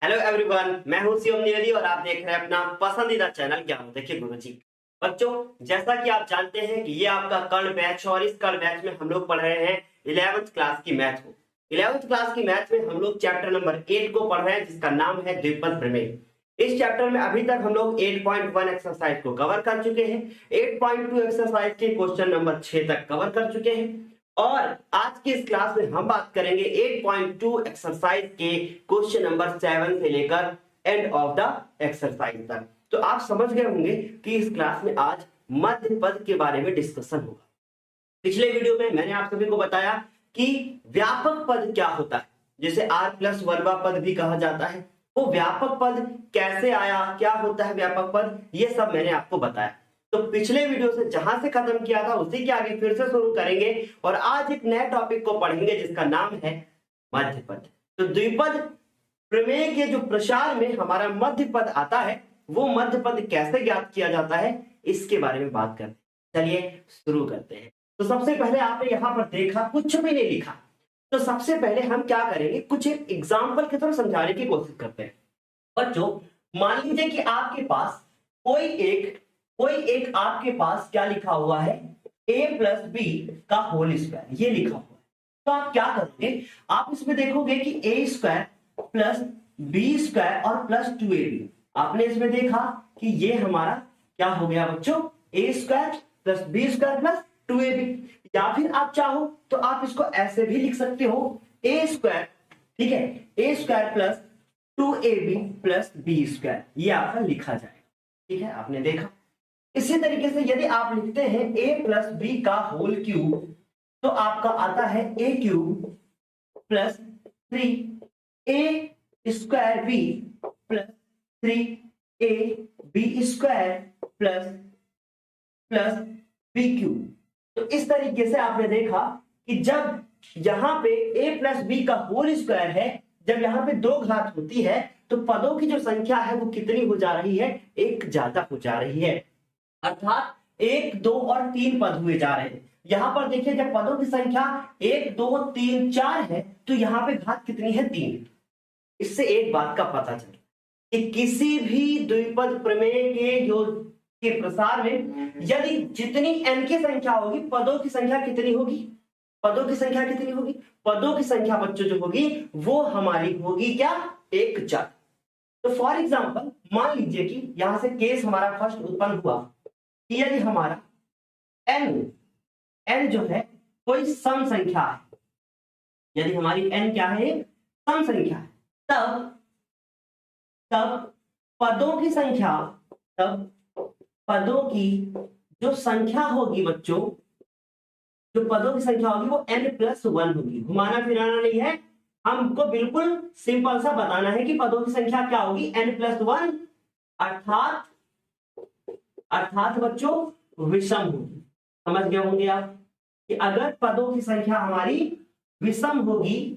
Hello everyone, मैं हूं शिवम निवेदी और आप देख रहे हैं अपना पसंदीदा चैनल ज्ञान देखिए गुरुजी। बच्चों, जैसा कि आप जानते हैं कि ये आपका कर्ण बैच और इस कर्ण बैच में हम लोग पढ़ रहे हैं 11th क्लास की मैथ को। 11th क्लास की मैथ में हम लोग चैप्टर नंबर 8 को पढ़ रहे हैं, जिसका नाम है द्विपद प्रमेय। इस चैप्टर में अभी तक हम लोग 8.1 एक्सरसाइज को कवर कर चुके हैं, 8.2 एक्सरसाइज के क्वेश्चन नंबर 6 तक कवर कर चुके हैं और आज की इस क्लास में हम बात करेंगे 8.2 एक्सरसाइज के क्वेश्चन नंबर 7 से लेकर एंड ऑफ द एक्सरसाइज तक। तो आप समझ गए होंगे कि इस क्लास में आज मध्य पद के बारे में डिस्कशन होगा। पिछले वीडियो में मैंने आप सभी को बताया कि व्यापक पद क्या होता है, जिसे r+1वां पद भी कहा जाता है। वो व्यापक पद कैसे आया, क्या होता है व्यापक पद, ये सब मैंने आपको बताया। तो पिछले वीडियो से जहां से खत्म किया था उसी के आगे फिर से शुरू करेंगे और आज एक नए टॉपिक को पढ़ेंगे जिसका नाम है मध्य पद। तो द्विपद प्रमेय के जो प्रसार में हमारा मध्य पद आता है, वो मध्य पद कैसे ज्ञात किया जाता है, इसके बारे में बात करते हैं। चलिए शुरू करते हैं। तो सबसे पहले आपने यहाँ पर देखा कुछ भी नहीं लिखा, तो सबसे पहले हम क्या करेंगे, कुछ एक एग्जाम्पल की तरह समझाने की कोशिश करते हैं। बच्चों, मान लीजिए कि आपके पास कोई एक आपके पास क्या लिखा हुआ है, a+b का होल स्क्वायर, ये लिखा हुआ है। तो आप क्या करोगे, आप इसमें देखोगे कि a² प्लस b² और प्लस 2ab। आपने इसमें देखा कि ये हमारा क्या हो गया बच्चों, a² plus b² plus 2ab। या फिर आप चाहो तो आप इसको ऐसे भी लिख सकते हो, a², ठीक है, a² plus 2ab plus b², ये आपका लिखा जाएगा। ठीक है, आपने देखा। इसी तरीके से यदि आप लिखते हैं a+b का होल क्यूब, तो आपका आता है a³ plus 3a² plus 3ab² plus b³। तो इस तरीके से आपने देखा कि जब यहां पे a+b का होल स्क्वायर है, जब यहां पे 2 घात होती है, तो पदों की जो संख्या है वो कितनी हो जा रही है, एक ज्यादा हो जा रही है। अर्थात 1, 2 और 3 पद हुए जा रहे हैं। यहां पर देखिए, जब पदों की संख्या 1, 2, 3, 4 है, तो यहां पे घात कितनी है, 3। इससे एक बात का पता चला कि किसी भी द्विपद प्रमेय के प्रसार में यदि जितनी n की संख्या होगी, पदों की संख्या कितनी होगी, पदों की संख्या कितनी होगी, पदों की संख्या बच्चों जो होगी वो हमारी होगी क्या, एक ज्यादा। तो फॉर एग्जाम्पल मान लीजिए कि यहां से केस हमारा फर्स्ट उत्पन्न हुआ कि यदि हमारा n जो है कोई सम संख्या है, यदि हमारी n क्या है, सम संख्या है, तब पदों की संख्या, तब पदों की जो संख्या होगी बच्चों, जो पदों की संख्या होगी वो n+1 होगी। घुमाना फिराना नहीं है, हमको बिल्कुल सिंपल सा बताना है कि पदों की संख्या क्या होगी, n+1, अर्थात बच्चों विषम होगी। समझ गए होंगे आप कि अगर पदों की संख्या हमारी विषम होगी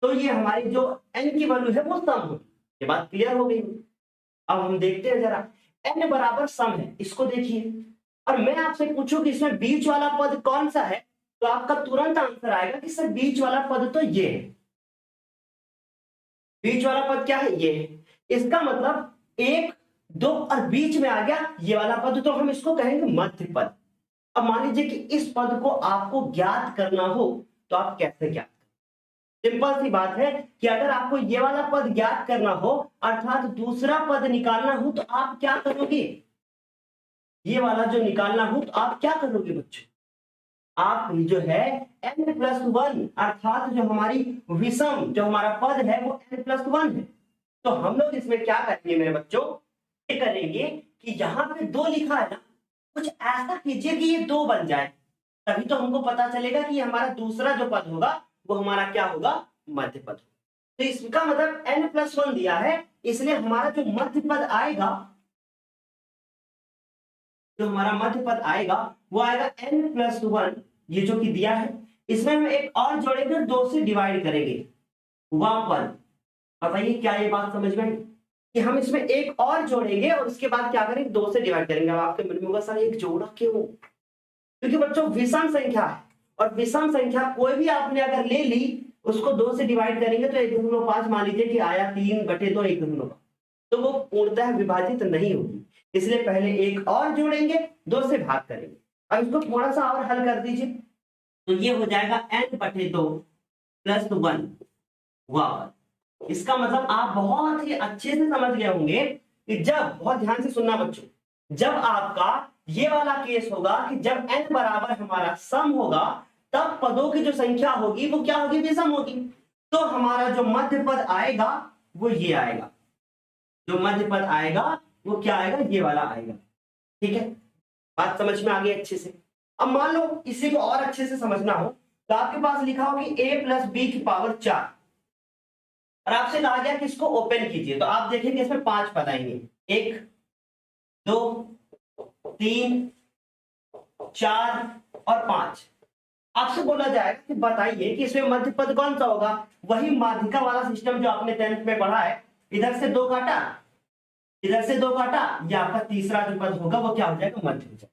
तो ये हमारी जो n की वैल्यू है वो सम होगी। ये बात क्लियर हो गई। अब हम देखते हैं जरा, n बराबर सम है, इसको देखिए, और मैं आपसे पूछूं कि इसमें बीच वाला पद कौन सा है, तो आपका तुरंत आंसर आएगा कि सर बीच वाला पद तो ये है। बीच वाला पद क्या है, ये है। इसका मतलब 1, 2 और बीच में आ गया ये वाला पद, तो हम इसको कहेंगे मध्य पद। अब मान लीजिए कि इस पद को आपको ज्ञात करना हो तो आप कैसे ज्ञात, सिंपल सी बात है कि अगर आपको ये वाला पद ज्ञात करना हो, अर्थात दूसरा पद निकालना हो, तो आप क्या करोगे, ये वाला जो निकालना हो तो आप क्या करोगे बच्चों, आप जो है n+1, अर्थात जो हमारी विषम जो हमारा पद है वो n+1 है। तो हम लोग इसमें क्या करेंगे मेरे बच्चों, ये करेंगे कि यहाँ पे 2 लिखा है ना, कुछ ऐसा कीजिए कि ये 2 बन जाए, तभी तो हमको पता चलेगा कि हमारा दूसरा जो पद होगा वो हमारा क्या होगा, मध्य पद। तो इसका मतलब n+1 दिया है, इसलिए हमारा जो मध्य पद आएगा, जो हमारा मध्य पद आएगा वो आएगा n+1, ये जो कि दिया है। इसमें हम एक और जोड़ेंगे, 2 से डिवाइड करेंगे वह पद। बताइए क्या ये बात समझ में कि हम इसमें एक और जोड़ेंगे और उसके बाद क्या करेंगे, 2 से डिवाइड करेंगे। अब आपके मन में होगा सर एक जोड़ा क्यों, क्योंकि बच्चों विषम संख्या है और विषम संख्या कोई भी आपने अगर ले ली उसको 2 से डिवाइड करेंगे तो 1.5 मान लीजिए कि आया, 3/2 1.5, तो वो पूर्णतः विभाजित नहीं होगी, इसलिए पहले एक और जोड़ेंगे, 2 से भाग करेंगे। अब इसको थोड़ा सा और हल कर दीजिए, तो ये हो जाएगा n/2 + 1 वापस। इसका मतलब आप बहुत ही अच्छे से समझ गए होंगे कि जब, बहुत ध्यान से सुनना बच्चों, जब आपका ये वाला केस होगा कि जब n बराबर हमारा सम होगा, तब पदों की जो संख्या होगी वो क्या होगी, विषम होगी। तो हमारा जो मध्य पद आएगा वो ये आएगा, जो मध्य पद आएगा वो क्या आएगा, ये वाला आएगा। ठीक है, बात समझ में आ गई अच्छे से। अब मान लो इसी को और अच्छे से समझना हो तो आपके पास लिखा हो कि a + b की पावर 4, और आपसे कहा गया कि इसको ओपन कीजिए, तो आप देखेंगे इसमें 5 पद आएंगे, 1 2 3 4 और 5। आपसे बोला जाएगा कि बताइए कि इसमें मध्य पद कौन सा होगा, वही माध्यिका वाला सिस्टम जो आपने 10th में पढ़ा है, इधर से 2 काटा, इधर से 2 काटा, ये आपका तीसरा जो पद होगा वो क्या हो जाएगा, मध्य हो जाएगा।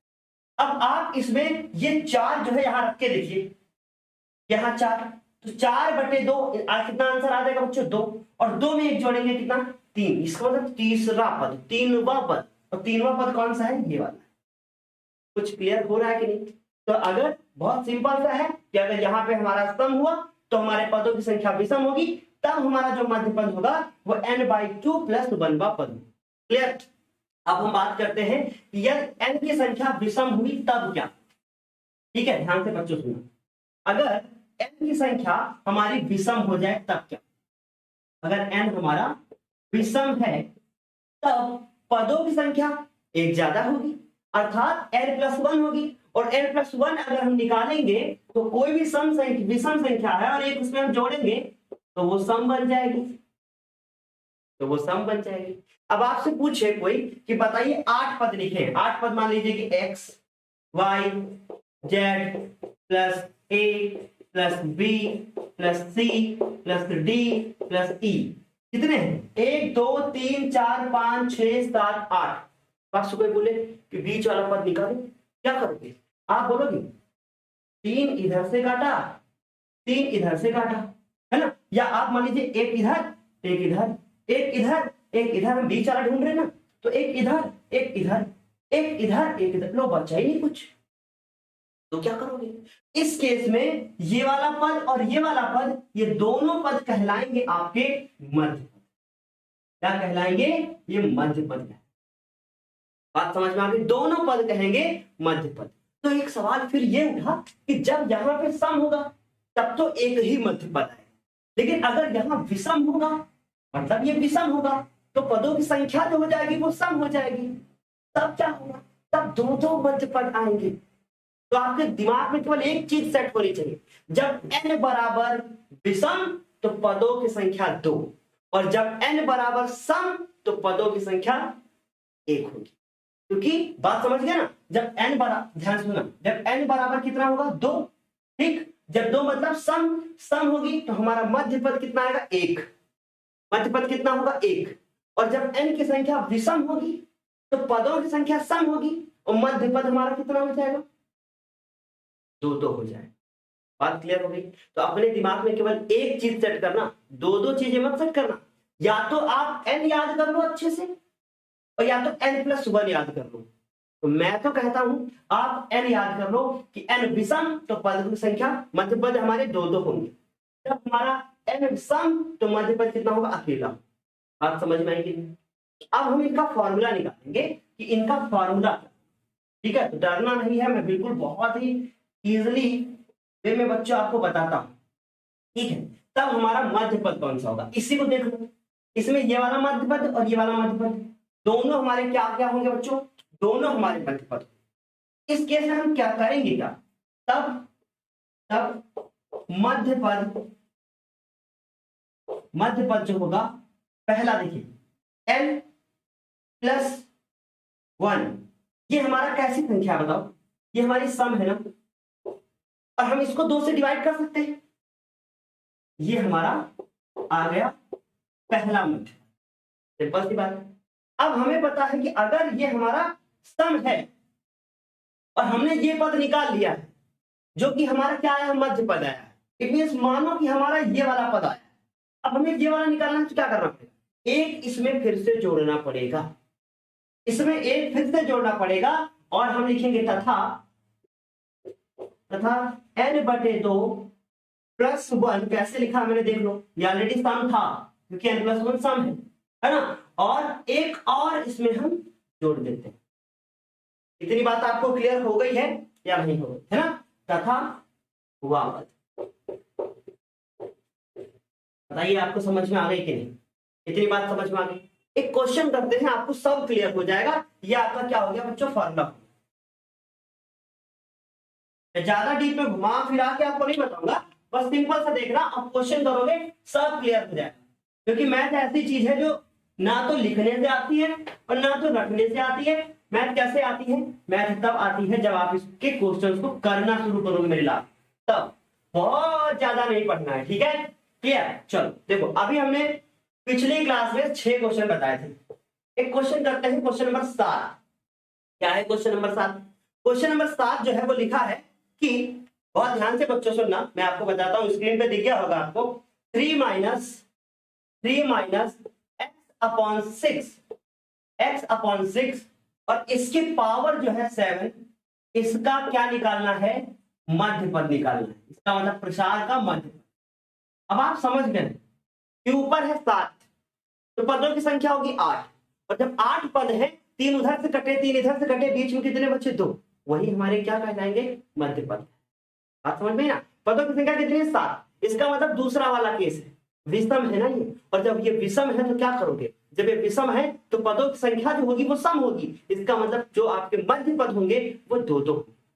अब आप इसमें ये 4 जो है यहां रख के देखिए, यहां 4, तो 4/2 कितना आंसर आ जाएगा बच्चों, 2, और 2 में 1 जोड़ेंगे कितना, 3, इसका मतलब तीसरा पद, 3वां पद, और 3वां पद कौन सा है, ये वाला। कुछ क्लियर हो रहा है कि नहीं? तो अगर बहुत सिंपल सा है कि अगर यहाँ पे हमारा सम हुआ तो हमारे पदों की संख्या विषम होगी, तब हमारा जो मध्य पद होगा वो n/2 + 1वां पद। क्लियर? अब हम बात करते हैं कि यदि n की संख्या विषम हुई तब क्या। ठीक है, ध्यान से बच्चों सुनो, अगर n की संख्या हमारी विषम हो जाए तब क्या। अगर n हमारा विषम है तब पदों की संख्या एक ज्यादा होगी, अर्थात n+1 होगी, और n+1 अगर हम निकालेंगे तो कोई भी विषम संख्या है और एक उसमें हम जोड़ेंगे तो वो सम बन जाएगी, तो वो सम बन जाएगी। अब आपसे पूछे कोई कि बताइए 8 पद लिखे, 8 पद मान लीजिए कि x y z + a + b + c + d + e, कितने हैं, 1 2 3 4 5 6 7 8। आपसे कोई बोले कि बीच वाला पद निकालो, क्या करोगे, आप बोलोगे 3 इधर से काटा, 3 इधर से काटा, है ना, या आप मान लीजिए एक इधर एक इधर, एक इधर एक इधर, हम बीच वाला ढूंढ रहे हैं ना, तो एक इधर एक इधर, एक इधर एक इधर, लो बचा ही नहीं कुछ, तो क्या करोगे। इस केस में ये वाला पद और ये वाला पद, ये दोनों पद कहलाएंगे आपके मध्य पद। क्या कहलाएंगे, ये मध्य पद। बात समझ में आ गई, दोनों पद कहेंगे मध्य पद। तो एक सवाल फिर ये उठा कि जब यहां पे सम होगा तब तो एक ही मध्य पद है, लेकिन अगर यहां विषम होगा, मतलब ये विषम होगा, तो पदों की संख्या जो हो जाएगी वो सम हो जाएगी, तब क्या होगा, तब दो मध्य पद आएंगे। तो आपके दिमाग में केवल एक चीज सेट होनी चाहिए, जब n बराबर विषम तो पदों की संख्या 2, और जब n बराबर सम तो पदों की संख्या 1 होगी। क्योंकि बात समझ गया ना, जब n बराबर, ध्यान सुनना, जब n बराबर कितना होगा, 2, ठीक, जब 2 मतलब सम होगी तो हमारा मध्य पद कितना आएगा, 1, मध्य पद कितना होगा, 1, और जब n की संख्या विषम होगी तो पदों की संख्या सम होगी और मध्य पद हमारा कितना हो जाएगा, 2 हो जाएगा। बात क्लियर हो गई। तो अपने दिमाग में केवल एक चीज सेट करना, दो चीजें मत सेट करना, या तो आप n याद कर लो अच्छे से, और या तो n+1 याद कर लो। तो मैं तो कहता हूं आप n याद कर लो कि n विषम तो पद की संख्या मध्य पद हमारे 2 होंगे, जब हमारा n सम तो मध्य पद कितना होगा, अकेला। बात समझ में आएगी। अब हम इनका फॉर्मूला निकालेंगे कि इनका फॉर्मूला क्या, ठीक है। तो डरना नहीं है, मैं बिल्कुल बहुत ही इजिली वे में बच्चों आपको बताता हूं, ठीक है। तब हमारा मध्य पद कौन सा होगा, इसी को देख लो, इसमें ये वाला मध्य पद और ये वाला मध्य पद दोनों हमारे क्या क्या होंगे बच्चों, दोनों हमारे मध्य पद। इस केस में हम क्या करेंगे, क्या तब मध्य पद जो होगा, पहला देखिए n+1, ये हमारा कैसी संख्या बताओ, ये हमारी सम है ना, और हम इसको 2 से डिवाइड कर सकते हैं, ये हमारा आ गया पहला मध्य, सिंपल सी बात है। अब हमें पता है कि अगर ये हमारा सम है और हमने ये पद निकाल लिया है जो कि हमारा क्या है, मध्य पद है, इट मीन्स मानो कि हमारा ये वाला पद आया, अब हमें ये वाला निकालना है तो क्या करना पड़ेगा, एक इसमें फिर से जोड़ना पड़ेगा, इसमें एक फिर से जोड़ना पड़ेगा और हम लिखेंगे तथा n/2 प्लस 1, कैसे लिखा मैंने देख लो, ये ऑलरेडी सम था क्योंकि n+1 सम है ना, और एक और इसमें हम जोड़ देते हैं। इतनी बात आपको क्लियर हो गई है या नहीं हो गई है ना, तथा वापस बताइए आपको समझ में आ गई कि नहीं, इतनी बात समझ में आ गई। एक क्वेश्चन करते हैं, आपको सब क्लियर हो जाएगा, ये आपका क्या हो गया बच्चों, फॉर्मूला। ज्यादा डीप में घुमा फिरा के आपको नहीं बताऊंगा, बस सिंपल सा देखना, आप क्वेश्चन करोगे सब क्लियर हो जाएगा, क्योंकि मैथ ऐसी चीज है जो ना तो लिखने से आती है और ना तो रटने से आती है। मैथ कैसे आती है, मैथ तब आती है जब आप इसके क्वेश्चंस को करना शुरू करोगे मेरे लाभ, तब बहुत ज्यादा नहीं पढ़ना है, ठीक है, क्लियर। चलो देखो, अभी हमने पिछली क्लास में 6 क्वेश्चन बताए थे, एक क्वेश्चन करते हैं, क्वेश्चन नंबर 7। क्या है क्वेश्चन नंबर 7? क्वेश्चन नंबर 7 जो है वो लिखा है कि, बहुत ध्यान से बच्चों सुनना, मैं आपको बताता हूं, स्क्रीन पे दिख गया होगा आपको, 3 माइनस x अपॉन 6 और इसकी पावर जो है 7, इसका क्या निकालना है, मध्य पद निकालना है, इसका मतलब प्रसार का मध्य पद। अब आप समझ गए कि ऊपर है 7 तो पदों की संख्या होगी 8, और जब 8 पद है, 3 उधर से कटे 3 इधर से कटे, बीच में कितने बचे, 2, वही हमारे क्या कहलाएंगे, मध्य पद। बात समझ में ना, पदों की संख्या कितनी है, 7, इसका मतलब दूसरा वाला केस है, विषम है ना ये, और जब ये विषम है तो क्या करोगे, जब ये विषम है तो पदों की संख्या जो होगी वो सम होगी, इसका मतलब जो आपके मध्य पद होंगे वो 2-2।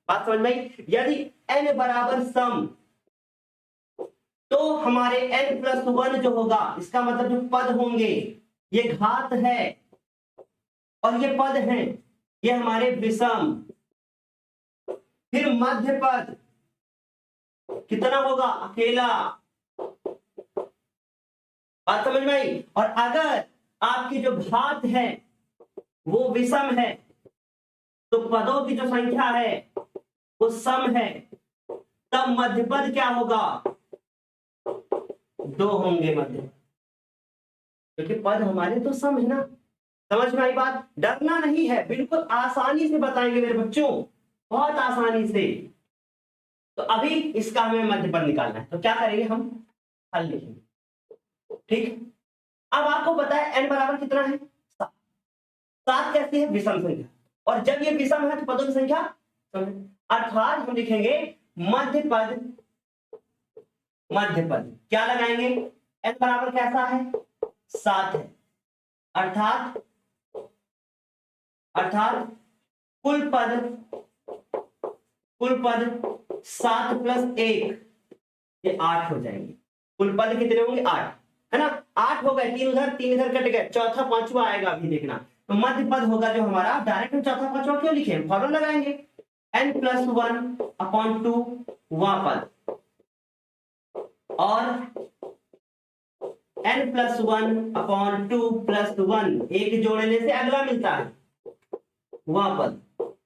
बात समझ में आई। यदि n बराबर सम, तो हमारे n+1 जो होगा, इसका मतलब जो पद होंगे ये घात है और ये पद हैं, ये हमारे विषम, फिर मध्य पद कितना होगा, अकेला। बात समझ में आई। और अगर आपकी जो घात है वो विषम है, तो पदों की जो संख्या है वो सम है, तब मध्य पद क्या होगा, 2 होंगे मध्य, क्योंकि पद हमारे तो सम है ना। समझ में आई बात, डरना नहीं है, बिल्कुल आसानी से बताएंगे मेरे बच्चों, बहुत आसानी से। तो अभी इसका हमें मध्य पद निकालना है, तो क्या करेंगे, हम हल लिखेंगे, ठीक। अब आपको पता है n बराबर कितना है, 7। 7 कैसी है, विषम संख्या, और जब ये विषम है तो पदों की संख्या, अर्थात हम लिखेंगे मध्य पद, मध्य पद क्या लगाएंगे, n बराबर कैसा है, 7 है, अर्थात कुल पद 7 + 1 ये 8 हो जाएंगे। कुल पद कितने होंगे, 8 है ना, 8 हो गए, 3 इधर कट गए, चौथा पांचवा आएगा अभी देखना, तो मध्य पद होगा जो हमारा, डायरेक्ट हम चौथा पांचवा क्यों लिखे, फॉर्मूला लगाएंगे, n+1/2 वह पद, और n+1/2 + 1, एक जोड़ने से अगला मिलता है वह पद,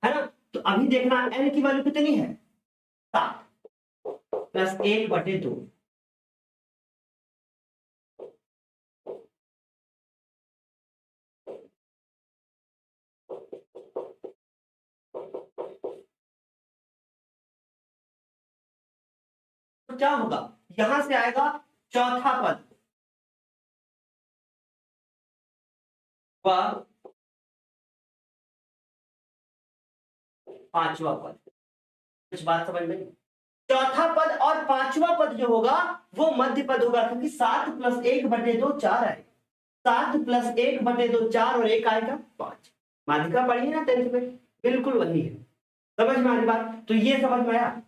है ना। तो अभी देखना n की वैल्यू कितनी है, 7 + 1/2, तो क्या होगा, यहां से आएगा चौथा पद व पांचवा पद, कुछ बात समझ में, चौथा पद और पांचवा पद जो होगा वो मध्य पद होगा, क्योंकि 7 + 1/2 4 आएगा, 7 + 1/2 4 और 1 आएगा 5। माध्यिका पढ़ी है ना 10th में, बिल्कुल वही है, समझ में आ रही बात, तो ये समझ में आया।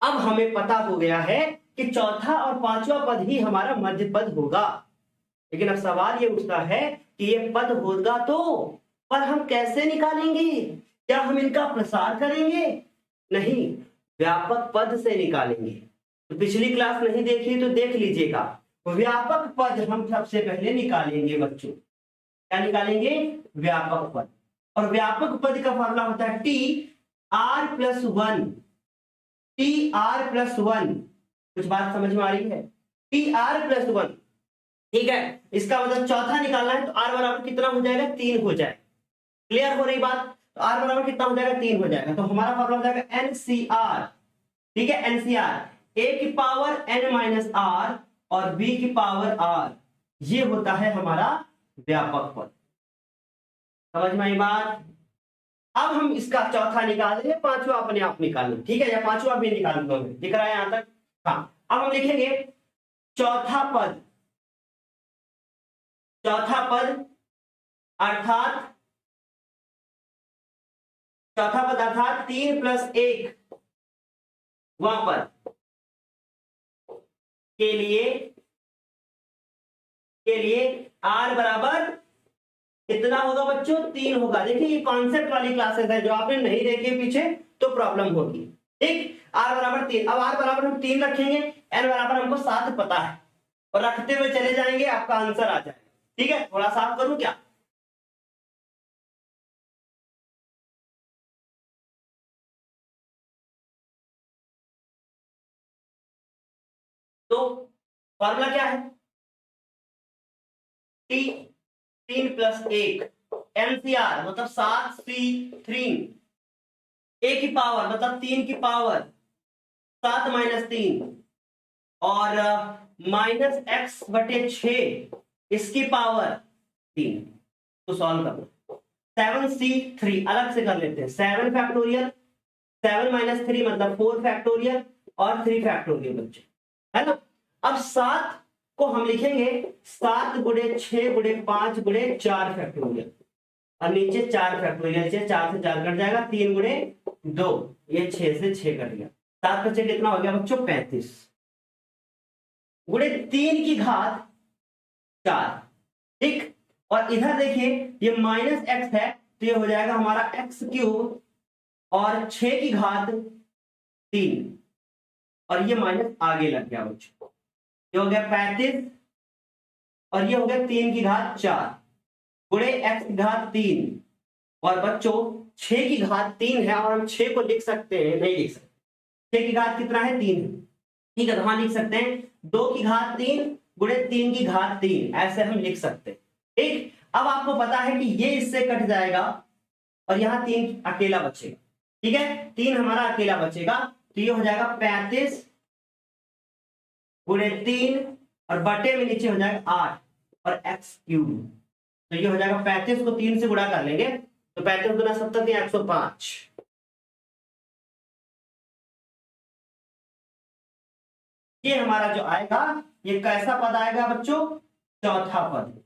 अब हमें पता हो गया है कि चौथा और पांचवा पद ही हमारा मध्य पद होगा, लेकिन अब सवाल ये उठता है कि ये पद होगा तो, पर हम कैसे निकालेंगे, क्या हम इनका प्रसार करेंगे, नहीं, व्यापक पद से निकालेंगे। तो पिछली क्लास नहीं देखी तो देख लीजिएगा, व्यापक पद हम सबसे पहले निकालेंगे बच्चों, क्या निकालेंगे, व्यापक पद, और व्यापक पद का फॉर्मूला होता है TR+1, TR+1 कुछ बात समझ में आ रही है? टी आर प्लस 1, ठीक है, इसका मतलब चौथा निकालना है तो आर बराबर कितना हो जाएगा, 3 हो जाएगा। क्लियर हो रही बात? तो आर बराबर कितना हो जाएगा, 3 हो जाएगा। तो हमारा फॉर्मूला हो जाएगा एनसीआर, ठीक है, एनसीआर ए की पावर एन माइनस आर और बी की पावर आर, ये होता है हमारा व्यापक पद। समझ में आई बात? अब हम इसका चौथा निकाल देंगे, पांचवा अपने आप निकाल लो, ठीक है, या पांचवा भी निकाल दो, दिख रहा है यहां तक? हाँ, अब हम लिखेंगे चौथा पद, चौथा पद अर्थात, चौथा पद अर्थात 3 प्लस 1 वहां पर के लिए आर बराबर कितना होगा बच्चों, 3 होगा। देखिए ये कॉन्सेप्ट वाली क्लासेस है, जो आपने नहीं देखी पीछे तो प्रॉब्लम होगी, ठीक। आर बराबर 3, अब आर बराबर हम 3 रखेंगे, एन बराबर हमको 7 पता है, और रखते हुए चले जाएंगे, आपका आंसर आ जाएगा, ठीक है। थोड़ा साफ करूं क्या? तो फॉर्मूला क्या है, टी 3 प्लस 1 एनसीआर मतलब 7c3, ए की पावर मतलब 3 की पावर 7 माइनस 3 और माइनस एक्स बटे 6 इसकी पावर 3। तो सॉल्व करना, 7c3 अलग से कर लेते हैं, 7 फैक्टोरियल, 7 माइनस 3 मतलब 4 फैक्टोरियल और 3 फैक्टोरियल बच्चे, है ना। अब 7 को हम लिखेंगे 7 गुणे 6 गुणे 5 गुणे 4 फैक्टोरियल, और नीचे 4 फैक्टोरियल, 4 से 4 कट जाएगा, 3 गुणे 2, ये 6 से 6 कट गया, 7 बच्चे कितना हो गया बच्चों, 35 गुणे 3 की घात 4, ठीक। और इधर देखिए ये माइनस एक्स है तो ये हो जाएगा हमारा एक्स क्यूब, और 6 की घात 3, और ये माइनस आगे लग गया बच्चों, ये हो गया 35, और ये हो गया 3 की घात 4 गुणे एक्स की घात 3, और बच्चों 6 की घात 3 है, और हम 6 को लिख सकते हैं, नहीं लिख सकते, 6 की घात कितना है, 3 है, ठीक है, तो वहां लिख सकते हैं 2 की घात 3 गुणे 3 की घात 3, ऐसे हम लिख सकते हैं, ठीक। अब आपको पता है कि ये इससे कट जाएगा और यहाँ 3 अकेला बचेगा, ठीक है, 3 हमारा अकेला बचेगा, तो ये हो जाएगा 35 गुणे 3 और बटे में नीचे हो जाएगा 8 और एक्स क्यूब, तो ये हो जाएगा 35 को 3 से गुणा कर लेंगे, तो 35 गुना 70 105, ये हमारा जो आएगा ये कैसा पद आएगा बच्चों, चौथा पद।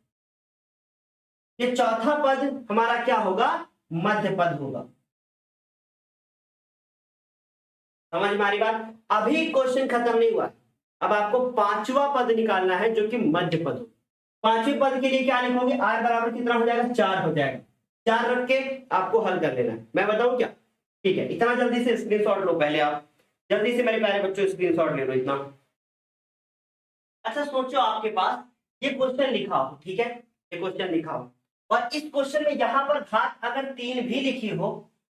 ये चौथा पद हमारा क्या होगा, मध्य पद होगा। समझ में आ रही बात? अभी क्वेश्चन खत्म नहीं हुआ, अब आपको पांचवा पद निकालना है जो कि मध्य पद हो। पांचवें पद के लिए क्या लिखोगे, आर बराबर कितना हो जाएगा, 4 हो जाएगा, 4 रख के आपको हल कर लेना है, मैं बताऊं क्या? ठीक है, इतना जल्दी से स्क्रीनशॉट लो पहले, आप जल्दी से मेरे प्यारे बच्चों स्क्रीनशॉट ले लो इतना। अच्छा सोचो आपके पास ये क्वेश्चन लिखा हो, ठीक है, ये क्वेश्चन लिखा हो, और इस क्वेश्चन में यहां पर घात अगर 3 भी लिखी हो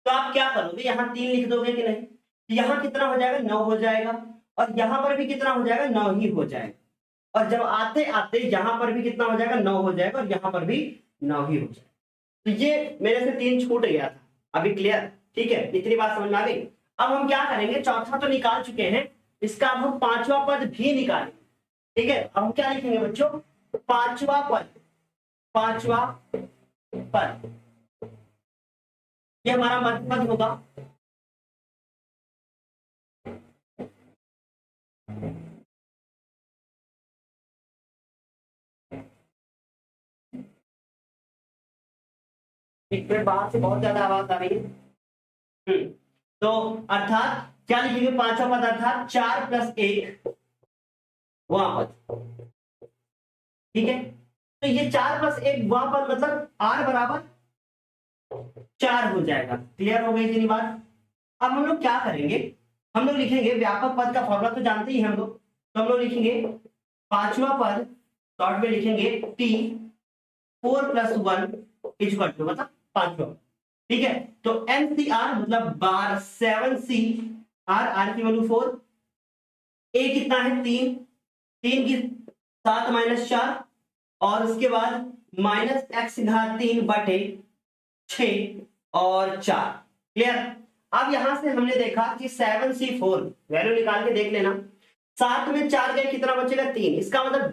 तो आप क्या करोगे, यहां 3 लिख दोगे कि नहीं? यहां कितना हो जाएगा, 9 हो जाएगा, और यहां पर भी कितना हो जाएगा, 9 ही हो जाएगा, और जब आते आते यहां पर भी कितना हो जाएगा, 9 हो जाएगा, और यहां पर भी 9 ही हो जाएगा। तो ये मेरे से 3 छूट गया था, अभी क्लियर? ठीक है, इतनी बात समझ में आ गई। अब हम क्या करेंगे, चौथा तो निकाल चुके हैं, इसका अब हम पांचवा पद भी निकालेंगे, ठीक है। अब हम क्या लिखेंगे बच्चों, पांचवा पद, पांचवा पद ये हमारा मध्य पद होगा, एक मिनट बाहर से बहुत ज्यादा आवाज आ रही है। तो अर्थात क्या लिखेंगे, पांचवा पद अर्थात 4 प्लस 1 वहां पद, ठीक है। तो ये 4 प्लस 1 वहां पद मतलब आर बराबर 4 हो जाएगा। क्लियर हो गई इतनी बात? अब हम लोग क्या करेंगे, हम लोग लिखेंगे व्यापक पद का फॉर्मूला तो जानते ही हम लोग, तो हम लोग लिखेंगे पांचवा पद शॉर्ट में लिखेंगे टी 4 प्लस 1 इक्वल टू मतलब पांचवा, ठीक है। तो एनसीआर मतलब 7c, आर की वैल्यू 4, ए कितना है 3, 3 की 7 माइनस 4 और उसके बाद माइनस एक्स घात 3 बटे 6 और 4। क्लियर। अब यहां से हमने देखा कि 7c4 वैल्यू निकाल के देख लेना, 7 में 4 गए कितना बचेगा 3। इसका मतलब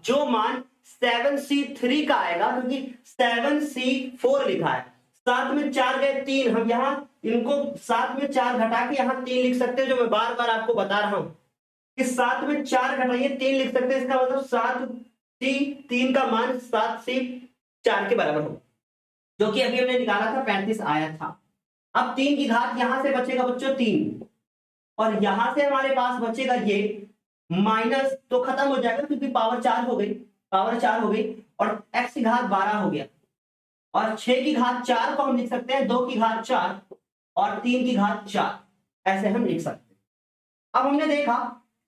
जो मान 7c3 का आएगा, क्योंकि 7c4 लिखा है, 7 में 4 गए 3, हम यहाँ इनको 7 में 4 घटा के यहाँ 3 लिख सकते हैं, जो मैं बार बार आपको बता रहा हूं कि 7 में 4 घटाइए 3 लिख सकते हैं। इसका मतलब 7c3 का मान 7c4 के बराबर हो, जो कि अभी हमने निकाला था 35 आया था। अब 3 की घात यहां से बचेगा बच्चों 3, और यहां से हमारे पास बचेगा ये माइनस, तो खत्म हो जाएगा क्योंकि पावर 4 हो गई, पावर 4 हो गई, और x की घात 12 हो गया, और 6 की घात 4 को हम लिख सकते हैं 2 की घात 4 और 3 की घात 4, ऐसे हम लिख सकते हैं। अब हमने देखा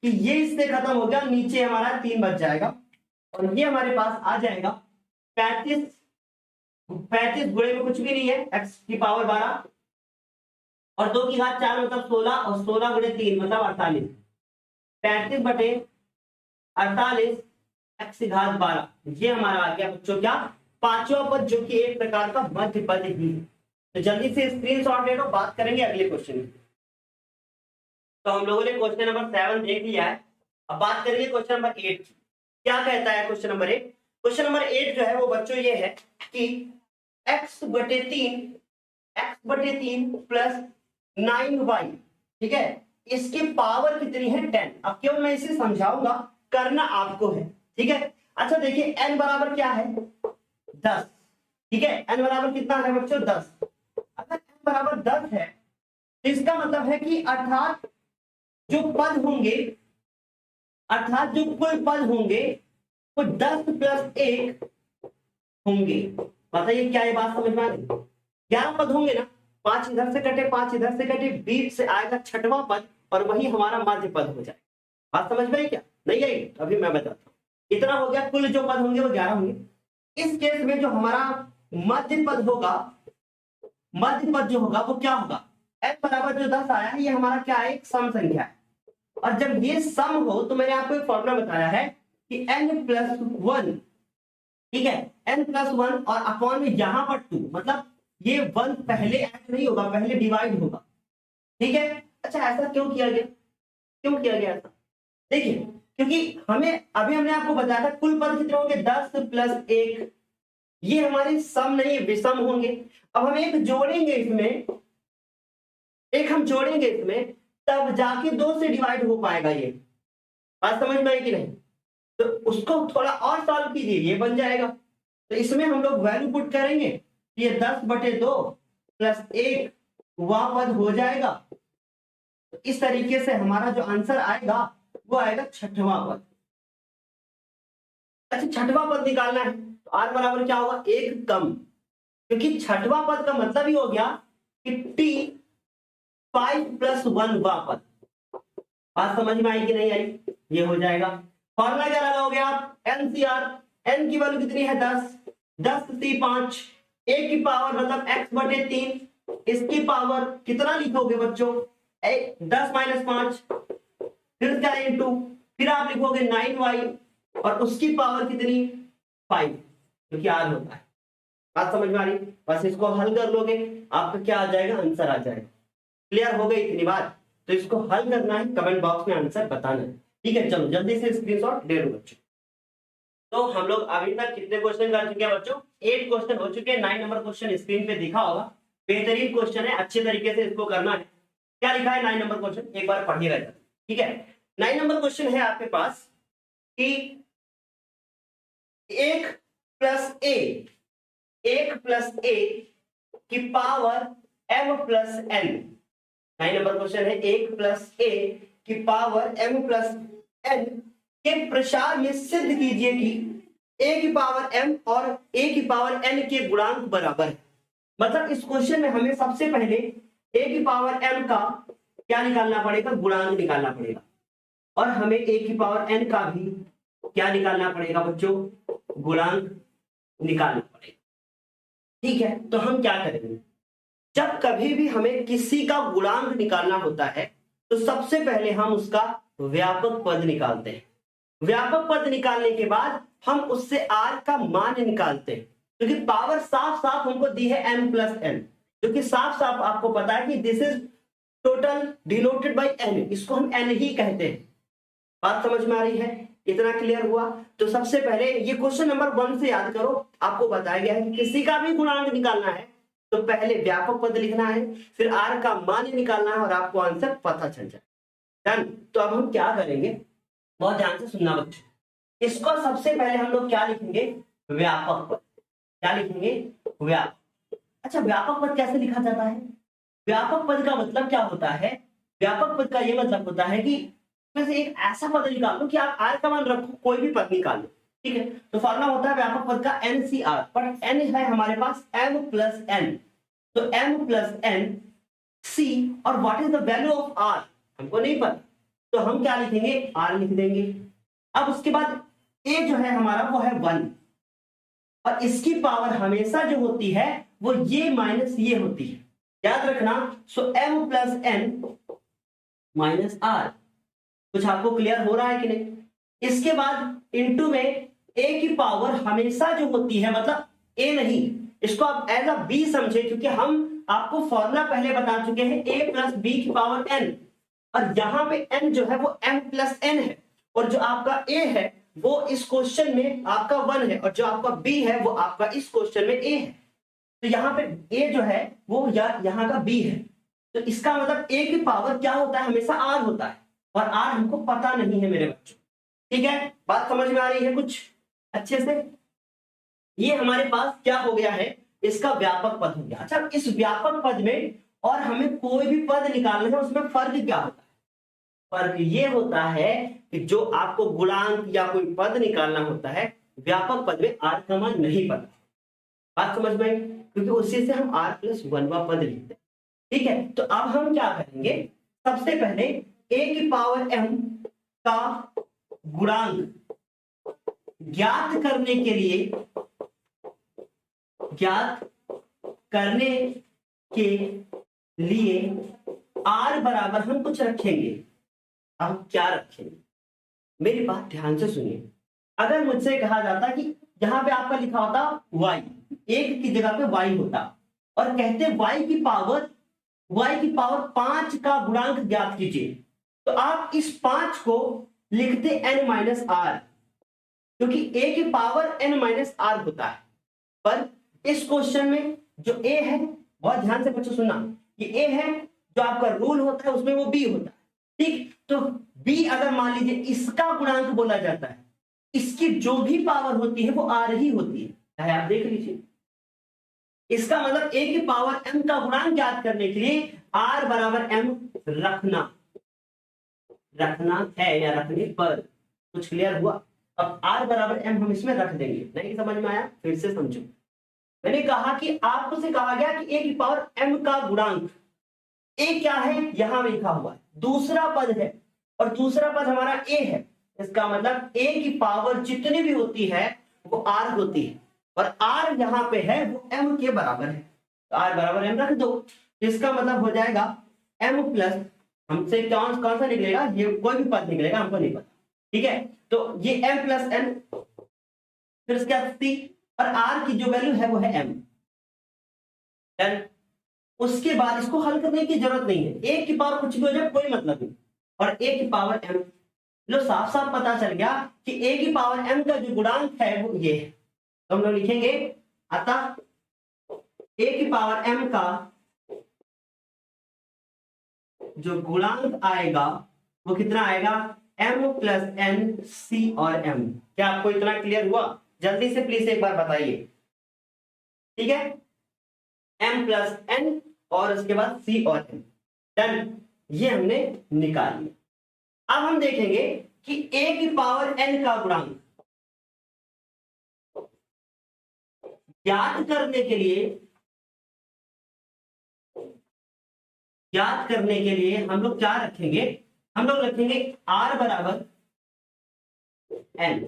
कि ये इससे खत्म हो गया, नीचे हमारा 3 बच जाएगा, और ये हमारे पास आ जाएगा 35 गुणे में कुछ भी नहीं है, x की पावर 12 और 2 की घात 4 मतलब 16, और 16 गुणे 3 मतलब 48, 35 बटे 48 x की घात 12, ये हमारा आ गया बच्चों क्या, पांचवा पद, जो कि एक प्रकार का मध्य पद ही है। तो जल्दी से स्क्रीनशॉट ले लो, बात करेंगे अगले क्वेश्चन में। तो हम लोगों ने क्वेश्चन नंबर 7 देख लिया है, अब बात करेंगे क्वेश्चन नंबर 8 की। क्या कहता है क्वेश्चन नंबर 8? क्वेश्चन नंबर 8 जो है वो बच्चों ये है कि x बटे 3 प्लस 9y, ठीक है, इसकी पावर कितनी है 10। अब केवल मैं इसे समझाऊंगा, करना आपको है, ठीक है। अच्छा देखिए n बराबर क्या है 10, ठीक है, n बराबर कितना है बच्चों 10। अगर n बराबर 10 है तो इसका मतलब है कि अर्थात जो पद होंगे, अर्थात जो कुल पद होंगे वो 10 प्लस 1 होंगे। बताइए क्या ये बात समझ में आ रही? 11 पद होंगे ना, 5 इधर से कटे 5 इधर से कटे, बीच से आएगा छठवां पद और वही हमारा मध्य पद हो जाएगा। बात समझ में आई क्या? नहीं आई? अभी मैं बताता हूँ। इतना हो गया, कुल जो पद होंगे वो 11 होंगे। इस केस में जो हमारा मध्य पद होगा, मध्य पद जो होगा वो क्या होगा, n बराबर जो 10 आया है ये हमारा क्या है, एक सम संख्या है। और जब ये सम हो तो मैंने आपको एक फॉर्मूला बताया है कि n+1, ठीक है, n+1 और अपॉन में यहां पर 2, मतलब ये 1 पहले ऐड नहीं होगा, पहले डिवाइड होगा, ठीक है। अच्छा ऐसा क्यों किया गया, क्यों किया गया ऐसा? देखिए क्योंकि हमें अभी हमने आपको बताया था कुल पद कितने होंगे 10 प्लस 1, ये हमारे सम नहीं विषम होंगे। अब हम एक जोड़ेंगे इसमें, एक हम जोड़ेंगे इसमें, तब जाके 2 से डिवाइड हो पाएगा ये। बात समझ में आई कि नहीं? तो उसको थोड़ा और सॉल्व कीजिए, ये बन जाएगा। तो इसमें हम लोग वैल्यू पुट करेंगे, ये 10/2 प्लस 1 वह पद हो जाएगा। तो इस तरीके से हमारा जो आंसर आएगा वो आएगा छठवां पद। अच्छा छठवां पद निकालना है तो आर बराबर क्या होगा, 1 कम, क्योंकि छठवां पद का मतलब ही हो गया कि t 5+1 वह पद। बात समझ में आई कि नहीं आई? ये हो जाएगा। फॉर्मूला क्या लगाओगे आप, एनसीआर, n की वैल्यू कितनी है 10c5, a की पावर मतलब x/3, इसकी पावर कितना लिखोगे बच्चों 10 - 5, फिर क्या इंटू, फिर आप लिखोगे 9y और उसकी पावर कितनी 5, क्योंकि r होता है। बात समझ में आ रही? बस इसको हल कर लोगे आपका क्या आ जाएगा, आंसर आ जाएगा। क्लियर हो गई इतनी बात? तो इसको हल करना है, कमेंट बॉक्स में आंसर बताना है, ठीक है। चलो जल्दी से स्क्रीनशॉट ले लो बच्चों। तो हम लोग अभी तक कितने क्वेश्चन कर चुके हैं बच्चों, 8 क्वेश्चन हो चुके हैं। 9 नंबर क्वेश्चन स्क्रीन पे दिखा होगा, बेहतरीन क्वेश्चन है, अच्छे तरीके से इसको करना है। क्या लिखा है 9 नंबर क्वेश्चन, एक बार पढ़िएगा, ठीक है। 9 नंबर क्वेश्चन है आपके पास कि 1 प्लस ए की पावर m+n। 9 नंबर क्वेश्चन है 1 प्लस ए की पावर m+n के प्रसार में सिद्ध कीजिए कि a की पावर m और a की पावर n के गुणांक बराबर है। मतलब इस क्वेश्चन में हमें सबसे पहले a की पावर m का क्या निकालना पड़ेगा, गुणांक निकालना पड़ेगा, और हमें a की पावर n का भी क्या निकालना पड़ेगा बच्चों, गुणांक निकालना पड़ेगा, ठीक है। तो हम क्या करेंगे, जब कभी भी हमें किसी का गुणांक निकालना होता है तो सबसे पहले हम उसका व्यापक पद निकालते हैं। व्यापक पद निकालने के बाद हम उससे r का मान निकालते हैं, क्योंकि पावर साफ साफ हमको दी है m प्लस n, जो कि साफ साफ आपको पता है कि this is total denoted by n, इसको हम n ही कहते हैं। बात समझ में आ रही है? इतना क्लियर हुआ? तो सबसे पहले ये क्वेश्चन नंबर 1 से याद करो, आपको बताया गया है कि किसी का भी गुणांक निकालना है तो पहले व्यापक पद लिखना है, फिर r का मान निकालना है और आपको आंसर पता चल जाए। डन। तो अब हम क्या करेंगे, बहुत ध्यान से सुनना बच्चों। इसको सबसे पहले हम लोग क्या लिखेंगे, व्यापक पद। क्या लिखेंगे? व्यापक। अच्छा, व्यापक पद कैसे लिखा जाता है? व्यापक पद का मतलब क्या होता है? व्यापक पद का ये मतलब होता है कि जैसे एक ऐसा पद निकाल लो कि आप r का मान रखो, कोई भी पद निकाल लो, ठीक है? तो फॉर्मूला होता है व्यापक पद का NCR, पर n है हमारे पास m प्लस n, तो m प्लस n c, और what is the value of r हमको नहीं पता, तो हम क्या लिखेंगे, r लिख देंगे। अब उसके बाद a जो है हमारा वो है 1, और इसकी पावर हमेशा जो होती है वो ये माइनस ये होती है, याद रखना। सो m plus n minus r। कुछ आपको क्लियर हो रहा है कि नहीं? इसके बाद इनटू में a की पावर हमेशा जो होती है, मतलब a नहीं, इसको आप एज अ b समझे, क्योंकि हम आपको फॉर्मूला पहले बता चुके हैं a प्लस b की पावर n, और यहां पे n जो है वो m प्लस n है, और जो आपका a है वो इस क्वेश्चन में आपका 1 है, और जो आपका b है वो आपका इस क्वेश्चन में a है। तो यहाँ पे a जो है वो यहाँ का b है, तो इसका मतलब a की पावर क्या होता है, हमेशा r होता है, और r हमको पता नहीं है मेरे बच्चों। ठीक है, बात समझ में आ रही है कुछ अच्छे से? ये हमारे पास क्या हो गया है, इसका व्यापक पद हो गया। अच्छा, इस व्यापक पद में और हमें कोई भी पद निकालना है, उसमें फर्क क्या होता है? फर्क ये होता है कि जो आपको गुणांक या कोई पद निकालना होता है, व्यापक पद में r का मान नहीं पता। बात समझ में आई? क्योंकि उसी से हम r प्लस 1वां पद लिखते हैं। ठीक है, तो अब हम क्या करेंगे, सबसे पहले a की पावर m का गुणांक ज्ञात करने के लिए, r बराबर हम कुछ रखेंगे। अब क्या रखेंगे, मेरी बात ध्यान से सुनिए। अगर मुझसे कहा जाता कि यहां पे आपका लिखा होता y, एक की जगह पे y होता, और कहते y की पावर 5 का गुणांक ज्ञात कीजिए, तो आप इस 5 को लिखते n माइनस आर, क्योंकि a की पावर n माइनस आर होता है। पर इस क्वेश्चन में जो a है, बहुत ध्यान से बच्चों सुनना, ये a है, जो आपका रूल होता है उसमें वो b होता है। ठीक, तो b अगर मान लीजिए इसका गुणांक बोला जाता है, इसकी जो भी पावर होती है वो r ही होती है, चाहे आप देख लीजिए। इसका मतलब a की पावर m का गुणांक ज्ञात करने के लिए r बराबर m रखना है या रखने पर। कुछ क्लियर हुआ? अब r बराबर m हम इसमें रख देंगे। नहीं समझ में आया? फिर से समझो। मैंने कहा कि आपको से कहा गया कि a की पावर m का गुणांक, a क्या है यहां लिखा हुआ है, दूसरा पद है, और दूसरा पद हमारा a है। इसका मतलब a की पावर जितनी भी होती है वो r होती है, और r यहाँ पे है वो m के बराबर है, तो r बराबर m रख दो। इसका मतलब हो जाएगा m प्लस, हमसे कौन सा निकलेगा, ये कोई भी पद निकलेगा, हमको नहीं पता। ठीक है, तो ये m प्लस n, फिर इसके बाद c, और r की जो वैल्यू है वो है m। Then, उसके बाद इसको हल करने की जरूरत नहीं है, a की पावर कुछ भी हो जाए कोई मतलब नहीं, और a की पावर m। लो, साफ साफ पता चल गया कि a की पावर m का जो गुणांक है वो ये है, तो हम लोग लिखेंगे, अतः a की पावर m का जो गुणांक आएगा वो कितना आएगा, m प्लस n c और m। क्या आपको इतना क्लियर हुआ? जल्दी से प्लीज एक बार बताइए। ठीक है, m प्लस n और उसके बाद c और m। डन, ये हमने निकाल लिया। अब हम देखेंगे कि a की पावर n का गुणांक ज्ञात करने के लिए हम लोग क्या रखेंगे, हम लोग रखेंगे r बराबर n।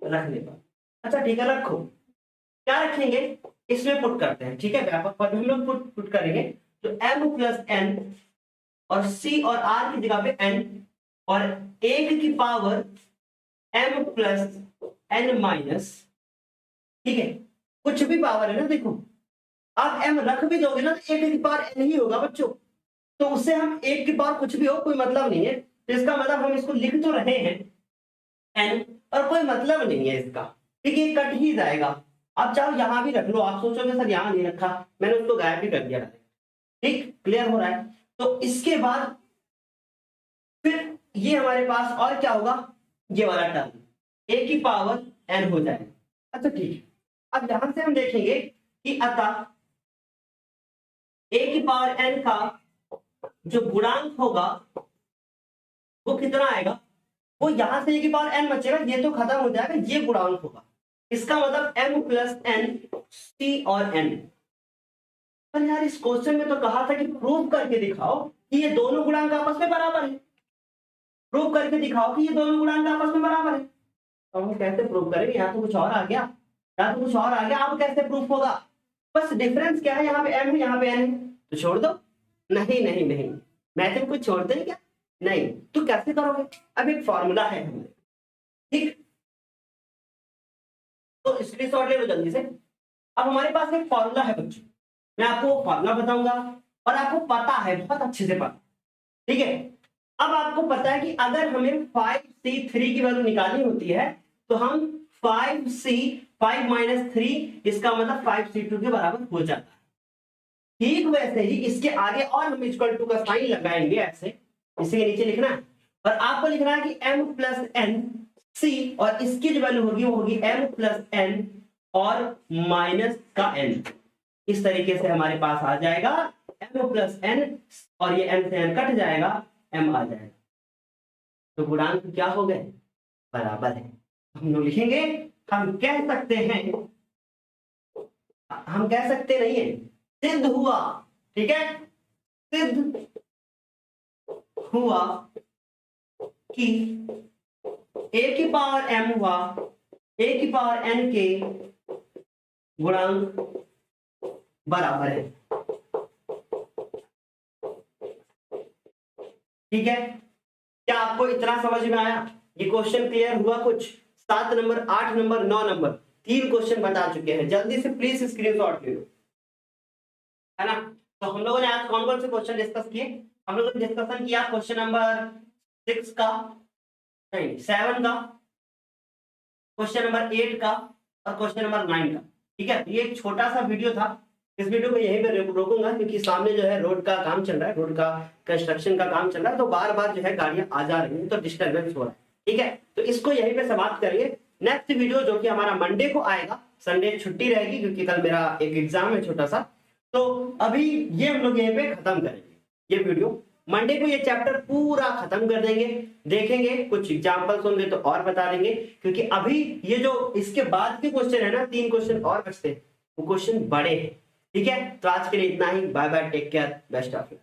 रखने पर, अच्छा ठीक है, रखो। क्या रखेंगे, इसमें पुट करते हैं। ठीक है, व्यापक पद में हम लोग पुट करेंगे, तो m प्लस n और c और r की जगह पे n और 1 की power m plus n minus, ठीक है, कुछ भी पावर है ना, देखो आप m रख भी दोगे ना तो 1 की पावर n ही होगा बच्चों, तो उससे हम 1 की पावर कुछ भी हो कोई मतलब नहीं है, तो इसका मतलब हम इसको लिख तो रहे हैं n और कोई मतलब नहीं है इसका, ठीक है, कट ही जाएगा। अब चाहो यहां भी रख लो, आप सोचोगे सर यहां नहीं रखा, मैंने उसको गायब भी कर दिया, ठीक, क्लियर हो रहा है। तो इसके बाद फिर ये हमारे पास और क्या होगा, ये वाला टर्म a की पावर n हो जाएगा। अच्छा ठीक है, अब यहां से हम देखेंगे कि अतः a की पावर n का जो गुणांक होगा वो कितना आएगा, वो यहां से a की पावर n बचेगा, ये तो खत्म हो जाएगा, ये गुणांक होगा, इसका मतलब m प्लस n c और n। पर यार इस क्वेश्चन में तो कहा था कि प्रूव करके दिखाओ कि ये दोनों गुणांक आपस में बराबर है, प्रूव करके दिखाओ कि ये दोनों गुणांक आपस में बराबर है। तो हम कैसे प्रूव करेंगे, यहाँ तो कुछ और आ गया, यहाँ तो कुछ और आ गया, अब कैसे प्रूफ होगा, बस डिफरेंस क्या है, यहाँ पे m है यहाँ पे n है, तो छोड़ दो, नहीं नहीं नहीं, मैथ कुछ छोड़ते हैं क्या, नहीं, तो कैसे करोगे, अब एक फॉर्मूला है हमारे, ठीक, तो स्क्रीनशॉट ले लो जल्दी से। अब हमारे पास एक फॉर्मूला है बच्चों, मैं आपको फॉर्मूला बताऊंगा और आपको पता है, बहुत अच्छे से पता, ठीक है। अब आपको पता है कि अगर हमें 5c3 की वैल्यू निकालनी होती है तो हम 5c 5 माइनस 3 इसका मतलब 5c2 के बराबर हो जाता है, ठीक वैसे ही इसके आगे और हम इक्वल टू का साइन लगाएंगे ऐसे, इसी के नीचे लिखना है और आपको लिखना है कि m प्लस n c और इसकी जो वैल्यू होगी वो होगी m प्लस n और माइनस का n, इस तरीके से हमारे पास आ जाएगा m प्लस n और ये m से n कट जाएगा, m आ जाएगा, तो गुणांक क्या हो गए, बराबर है। हम लोग लिखेंगे, हम कह सकते हैं, हम कह सकते नहीं है, सिद्ध हुआ, ठीक है, सिद्ध हुआ कि a की पावर m हुआ a की पावर n के गुणांक बराबर है, ठीक है। क्या आपको इतना समझ में आया, ये क्वेश्चन क्लियर हुआ, कुछ 7 नंबर 8 नंबर 9 नंबर 3 क्वेश्चन बता चुके हैं, जल्दी से प्लीज स्क्रीनशॉट ले लो, है ना। तो हम लोगों ने आज कौन कौन से क्वेश्चन डिस्कस किए, हम लोगों ने डिस्कशन किया क्वेश्चन नंबर 6 का, नहीं 7 का, क्वेश्चन नंबर 8 का और क्वेश्चन नंबर 9 का, ठीक है। ये एक छोटा सा वीडियो था, इस वीडियो को यहीं पे रोकूंगा क्योंकि सामने जो है रोड का काम चल रहा है, रोड का कंस्ट्रक्शन का काम चल रहा है, तो बार बार जो है गाड़ियां आ जा रही हैं, तो डिस्टर्बेंस हो रहा है, ठीक है। तो इसको यहीं पे समाप्त करेंगे, नेक्स्ट वीडियो जो कि हमारा मंडे को आएगा, संडे छुट्टी रहेगी क्योंकि कल मेरा एक एग्जाम है छोटा सा, तो अभी ये हम लोग यहीं पे खत्म करेंगे ये वीडियो, मंडे को ये चैप्टर पूरा खत्म कर देंगे, देखेंगे कुछ एग्जांपल्स होंगे तो और बता देंगे, क्योंकि अभी ये जो इसके बाद के क्वेश्चन है ना, 3 क्वेश्चन और बचते हैं, वो क्वेश्चन बड़े हैं, ठीक है। तो आज के लिए इतना ही, bye bye, take care, best of you.